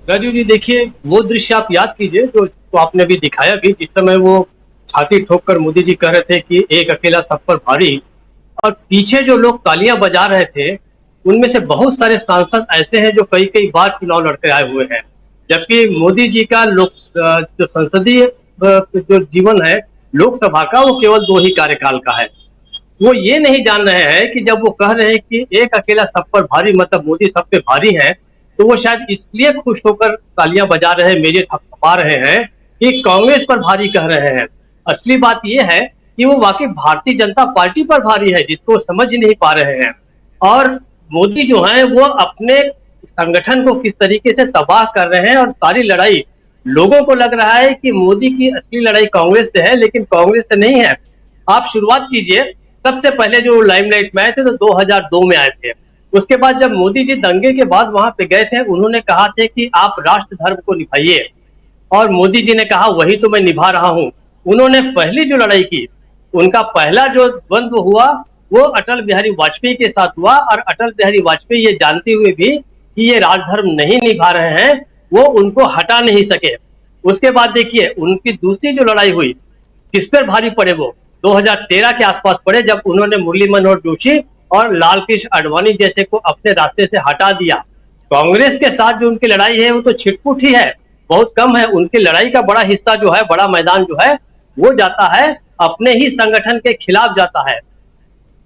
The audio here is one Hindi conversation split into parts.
राजू जी देखिए, वो दृश्य आप याद कीजिए जो तो आपने अभी दिखाया भी, जिस समय वो छाती ठोक कर मोदी जी कह रहे थे कि एक अकेला सब पर भारी। और पीछे जो लोग तालियां बजा रहे थे, उनमें से बहुत सारे सांसद ऐसे हैं जो कई कई बार चुनाव लड़ते आए हुए हैं। जबकि मोदी जी का जो संसदीय जो जीवन है, लोकसभा का, वो केवल 2 ही कार्यकाल का है। वो ये नहीं जान रहे हैं कि जब वो कह रहे हैं कि एक अकेला सब पर भारी, मतलब मोदी सब पे भारी है, तो वो शायद इसलिए खुश होकर तालियां बजा रहे हैं, मेजे थपथपा रहे हैं कि कांग्रेस पर भारी कह रहे हैं। असली बात ये है कि वो वाकई भारतीय जनता पार्टी पर भारी है, जिसको समझ ही नहीं पा रहे हैं। और मोदी जो है वो अपने संगठन को किस तरीके से तबाह कर रहे हैं, और सारी लड़ाई, लोगों को लग रहा है कि मोदी की असली लड़ाई कांग्रेस से है, लेकिन कांग्रेस से नहीं है। आप शुरुआत कीजिए, सबसे पहले जो लाइमलाइट में आए थे तो 2002 में आए थे। उसके बाद जब मोदी जी दंगे के बाद वहां पे गए थे, उन्होंने कहा थे कि आप राष्ट्र धर्म को निभाइए, और मोदी जी ने कहा वही तो मैं निभा रहा हूं। उन्होंने पहली जो लड़ाई की, उनका पहला जो द्वंद्व हुआ, वो अटल बिहारी वाजपेयी के साथ हुआ, और अटल बिहारी वाजपेयी ये जानते हुए भी कि ये राजधर्म नहीं निभा रहे हैं, वो उनको हटा नहीं सके। उसके बाद देखिए उनकी दूसरी जो लड़ाई हुई, किस पर भारी पड़े वो 2013 के आसपास पड़े, जब उन्होंने मुरली मनोहर जोशी और लाल कृष्ण आडवाणी जैसे को अपने रास्ते से हटा दिया। कांग्रेस के साथ जो उनकी लड़ाई है वो तो छिटपुट ही है, बहुत कम है। उनकी लड़ाई का बड़ा हिस्सा जो है, बड़ा मैदान जो है, वो जाता है अपने ही संगठन के खिलाफ जाता है।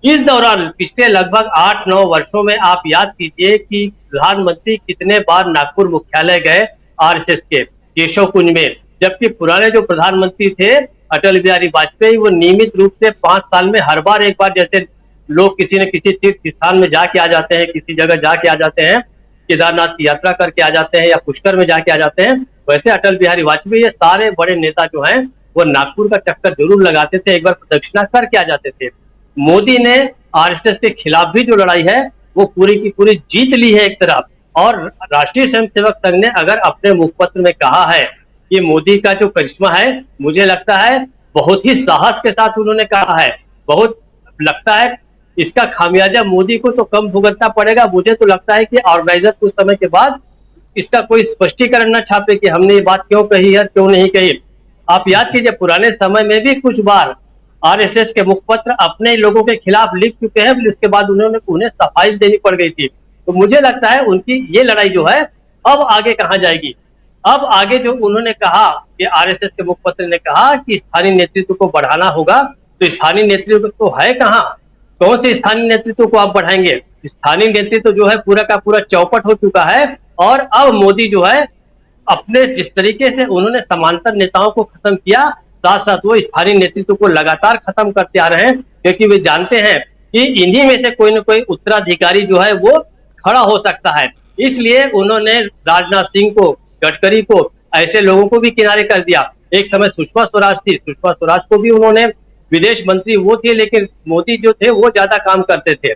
इस दौरान पिछले लगभग 8-9 वर्षों में आप याद कीजिए कि प्रधानमंत्री कितने बार नागपुर मुख्यालय गए आरएसएस के केशव कुंज में। जबकि पुराने जो प्रधानमंत्री थे अटल बिहारी वाजपेयी, वो नियमित रूप से 5 साल में हर बार एक बार, जैसे लोग किसी न किसी तीर्थ स्थान में जाके आ जाते हैं, किसी जगह जाके आ जाते हैं, केदारनाथ की यात्रा करके आ जाते हैं या पुष्कर में जाके आ जाते हैं, वैसे अटल बिहारी वाजपेयी ये सारे बड़े नेता जो हैं वो नागपुर का चक्कर जरूर लगाते थे, एक बार प्रदक्षिणा करके आ जाते थे। मोदी ने आरएसएस के खिलाफ भी जो लड़ाई है वो पूरी की पूरी जीत ली है एक तरफ। और राष्ट्रीय स्वयंसेवक संघ ने अगर अपने मुखपत्र में कहा है कि मोदी का जो करिश्मा है, मुझे लगता है बहुत ही साहस के साथ उन्होंने कहा है। बहुत लगता है इसका खामियाजा मोदी को तो कम भुगतना पड़ेगा। मुझे तो लगता है कि ऑर्गेनाइजर कुछ समय के बाद इसका कोई स्पष्टीकरण न छापे कि हमने ये बात क्यों कही है, क्यों नहीं कही। आप याद कीजिए पुराने समय में भी कुछ बार आरएसएस के मुखपत्र अपने लोगों के खिलाफ लिख चुके हैं, उसके बाद उन्हें सफाई देनी पड़ गई थी। तो मुझे लगता है उनकी ये लड़ाई जो है अब आगे कहां जाएगी। अब आगे जो उन्होंने कहा कि आरएसएस के मुखपत्र ने कहा कि स्थानीय नेतृत्व को बढ़ाना होगा, तो स्थानीय नेतृत्व तो है कहां? कौन से स्थानीय नेतृत्व को आप बढ़ाएंगे? स्थानीय नेतृत्व जो है पूरा का पूरा चौपट हो चुका है। और अब मोदी जो है अपने जिस तरीके से उन्होंने समांतर नेताओं को खत्म किया, साथ साथ वो स्थानीय नेतृत्व को लगातार खत्म करते आ रहे हैं, क्योंकि वे जानते हैं कि इन्हीं में से कोई ना कोई उत्तराधिकारी जो है वो खड़ा हो सकता है। इसलिए उन्होंने राजनाथ सिंह को, गडकरी को, ऐसे लोगों को भी किनारे कर दिया। एक समय सुषमा स्वराज थी, सुषमा स्वराज को भी उन्होंने, विदेश मंत्री वो थे, लेकिन मोदी जो थे वो ज्यादा काम करते थे।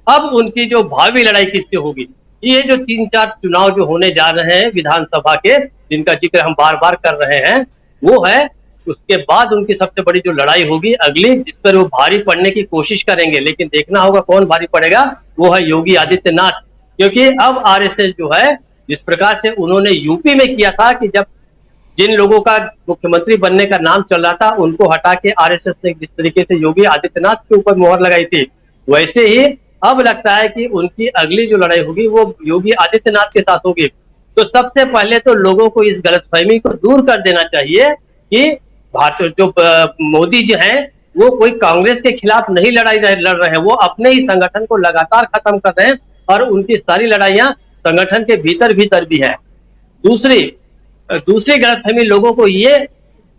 अब उनकी जो भावी लड़ाई किससे होगी, ये जो 3-4 चुनाव जो होने जा रहे हैं विधानसभा के, जिनका जिक्र हम बार बार कर रहे हैं, वो है, उसके बाद उनकी सबसे बड़ी जो लड़ाई होगी अगली, जिस पर वो भारी पड़ने की कोशिश करेंगे, लेकिन देखना होगा कौन भारी पड़ेगा, वो है योगी आदित्यनाथ। क्योंकि अब आरएसएस जो है, जिस प्रकार से उन्होंने यूपी में किया था कि जब जिन लोगों का मुख्यमंत्री बनने का नाम चल रहा था उनको हटा के आरएसएस ने जिस तरीके से योगी आदित्यनाथ के ऊपर मोहर लगाई थी, वैसे ही अब लगता है कि उनकी अगली जो लड़ाई होगी वो योगी आदित्यनाथ के साथ होगी। तो सबसे पहले तो लोगों को इस गलतफहमी को दूर कर देना चाहिए कि भारत जो मोदी जी हैं वो कोई कांग्रेस के खिलाफ नहीं लड़ रहे हैं, वो अपने ही संगठन को लगातार खत्म कर रहे हैं, और उनकी सारी लड़ाइयां संगठन के भीतर भीतर भी है। दूसरी दूसरी गलतफहमी लोगों को ये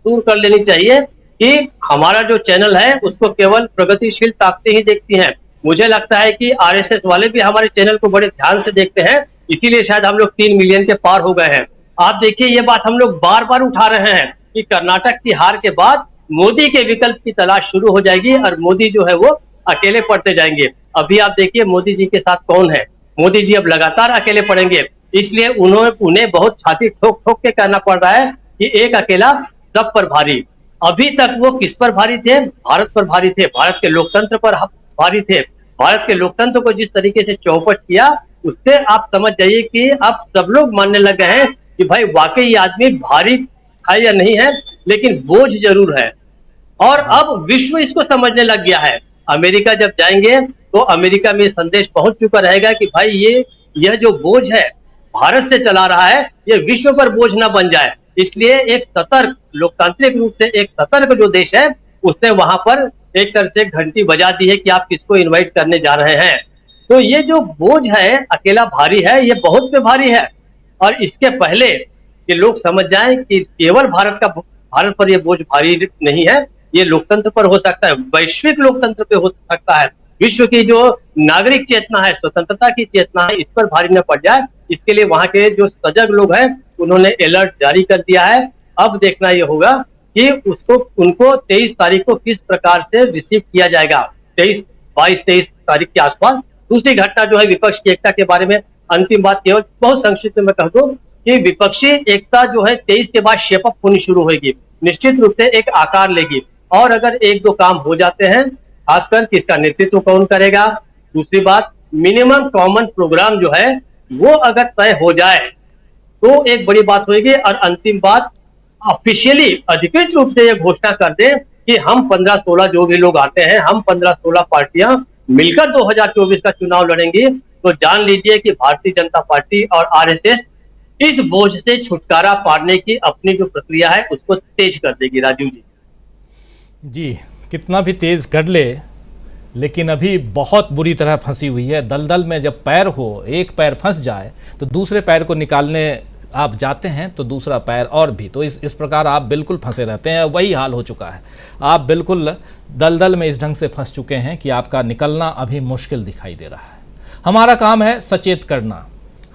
दूर कर लेनी चाहिए कि हमारा जो चैनल है उसको केवल प्रगतिशील ताकतें ही देखती हैं। मुझे लगता है कि आरएसएस वाले भी हमारे चैनल को बड़े ध्यान से देखते हैं, इसीलिए शायद हम लोग 3 मिलियन के पार हो गए हैं। आप देखिए ये बात हम लोग बार बार उठा रहे हैं कि कर्नाटक की हार के बाद मोदी के विकल्प की तलाश शुरू हो जाएगी, और मोदी जो है वो अकेले पड़ते जाएंगे। अभी आप देखिए मोदी जी के साथ कौन है, मोदी जी अब लगातार अकेले पड़ेंगे। इसलिए उन्हें बहुत छाती ठोक ठोक के कहना पड़ रहा है कि एक अकेला सब पर भारी। अभी तक वो किस पर भारी थे? भारत पर भारी थे, भारत के लोकतंत्र पर भारी थे। भारत के लोकतंत्र को जिस तरीके से चौपट किया, उससे आप समझ जाइए कि अब सब लोग मानने लग गए हैं कि भाई वाकई ये आदमी भारी है या नहीं है, लेकिन बोझ जरूर है। और जी। अब विश्व इसको समझने लग गया है। अमेरिका जब जाएंगे तो अमेरिका में ये संदेश पहुंच चुका रहेगा कि भाई यह जो बोझ है भारत से चला रहा है, ये विश्व पर बोझ ना बन जाए। इसलिए एक सतर्क, लोकतांत्रिक रूप से एक सतर्क जो देश है, उसने वहां पर एक तरह से घंटी बजा दी है कि आप किसको इनवाइट करने जा रहे हैं। तो ये जो बोझ है अकेला भारी है, ये बहुत पे भारी है। और इसके पहले कि लोग समझ जाएं कि केवल भारत पर यह बोझ भारी नहीं है, ये लोकतंत्र पर हो सकता है, वैश्विक लोकतंत्र पे हो सकता है। विश्व की जो नागरिक चेतना है, स्वतंत्रता की चेतना है, इस पर भारी न पड़ जाए, इसके लिए वहां के जो सजग लोग हैं उन्होंने अलर्ट जारी कर दिया है। अब देखना यह होगा कि उनको 23 तारीख को किस प्रकार से रिसीव किया जाएगा। 22-23 तारीख के आसपास। दूसरी घटना जो है विपक्ष की एकता के बारे में, अंतिम बात केवल बहुत संक्षिप्त में कह दूं कि विपक्षी एकता जो है 23 के बाद शेप अप होनी शुरू होगी, निश्चित रूप से एक आकार लेगी। और अगर एक दो काम हो जाते हैं, खासकर किसका नेतृत्व कौन करेगा, दूसरी बात मिनिमम कॉमन प्रोग्राम जो है वो अगर तय हो जाए तो एक बड़ी बात होगी। और अंतिम बात, ऑफिशियली अधिकृत रूप से यह घोषणा कर दे कि हम 15-16 जो भी लोग आते हैं, हम 15-16 पार्टियां मिलकर 2024 का चुनाव लड़ेंगी। तो जान लीजिए कि भारतीय जनता पार्टी और आरएसएस इस बोझ से छुटकारा पाने की अपनी जो प्रक्रिया है उसको तेज कर देगी। राजीव जी जी, कितना भी तेज कर ले, लेकिन अभी बहुत बुरी तरह फंसी हुई है। दलदल में जब पैर हो, एक पैर फंस जाए तो दूसरे पैर को निकालने आप जाते हैं तो दूसरा पैर और भी, तो इस प्रकार आप बिल्कुल फंसे रहते हैं। वही हाल हो चुका है, आप बिल्कुल दलदल में इस ढंग से फंस चुके हैं कि आपका निकलना अभी मुश्किल दिखाई दे रहा है। हमारा काम है सचेत करना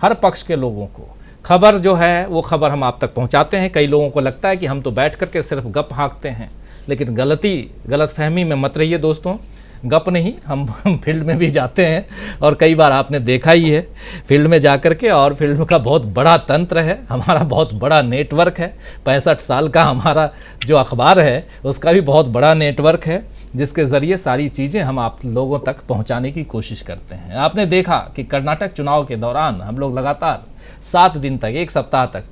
हर पक्ष के लोगों को। खबर जो है वो खबर हम आप तक पहुंचाते हैं। कई लोगों को लगता है कि हम तो बैठ करके सिर्फ गप हाँकते हैं, लेकिन गलतफहमी में मत रहिए दोस्तों। गप नहीं, हम फील्ड में भी जाते हैं और कई बार आपने देखा ही है फील्ड में जाकर के। और फील्ड का बहुत बड़ा तंत्र है, हमारा बहुत बड़ा नेटवर्क है। 65 साल का हमारा जो अखबार है उसका भी बहुत बड़ा नेटवर्क है, जिसके ज़रिए सारी चीज़ें हम आप लोगों तक पहुंचाने की कोशिश करते हैं। आपने देखा कि कर्नाटक चुनाव के दौरान हम लोग लगातार 7 दिन तक, एक सप्ताह तक,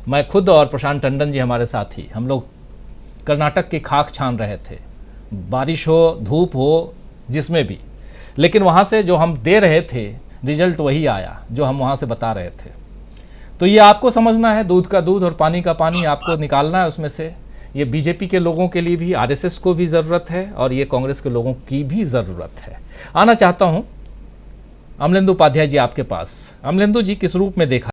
मैं खुद और प्रशांत टंडन जी हमारे साथी, हम लोग कर्नाटक की खाक छान रहे थे, बारिश हो धूप हो जिसमें भी। लेकिन वहाँ से जो हम दे रहे थे रिजल्ट वही आया जो हम वहाँ से बता रहे थे। तो ये आपको समझना है, दूध का दूध और पानी का पानी आपको निकालना है उसमें से। ये बीजेपी के लोगों के लिए भी, आरएसएस को भी ज़रूरत है और ये कांग्रेस के लोगों की भी ज़रूरत है। आना चाहता हूँ अमलेंदु उपाध्याय जी आपके पास। अमलेंदु जी, किस रूप में देखा